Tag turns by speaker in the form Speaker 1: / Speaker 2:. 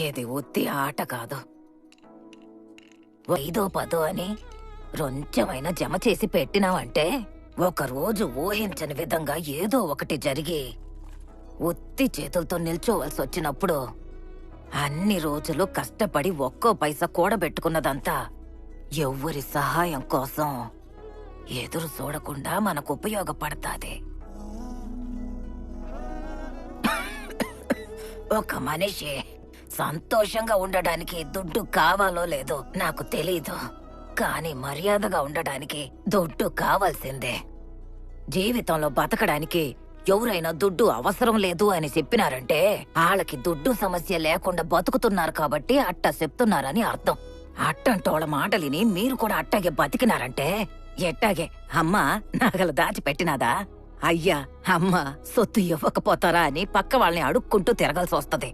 Speaker 1: ఏది ఉత్తి ఆట కాదు. 5 10 అని రొంచెమైనా జమ చేసి పెట్టినావంటే ఒకరోజు ఊహించని విధంగా ఏదో ఒకటి జరిగి ఉత్తి చేతులతో నిల్చోవలసి వచ్చినప్పుడు అన్ని రోజులు కష్టపడి ఒక్కో పైసా కూడబెట్టుకున్నదంతా ఎవ్వరి సహాయం కోసం ఎదురు చూడకుండా మనకు ఉపయోగపడతాది. ఒక మనిషి సంతోషంగా ఉండడానికి దుడ్డు కావాలో లేదో నాకు తెలీదు, కానీ మర్యాదగా ఉండడానికి దుడ్డు కావాల్సిందే. జీవితంలో బతకడానికి ఎవరైనా దుడ్డు అవసరం లేదు అని చెప్పినారంటే వాళ్ళకి దుడ్డు సమస్య లేకుండా బతుకుతున్నారు కాబట్టి అట్ట చెప్తున్నారని అర్థం. అట్టంటోళ్ళ మాటలిని మీరు కూడా అట్టాగే బతికినారంటే ఎట్టాగే అమ్మా నగలు దాచిపెట్టినాదా, అయ్యా అమ్మ సొత్తు ఇవ్వకపోతారా అని పక్క వాళ్ళని అడుక్కుంటూ తిరగాల్సి వస్తది.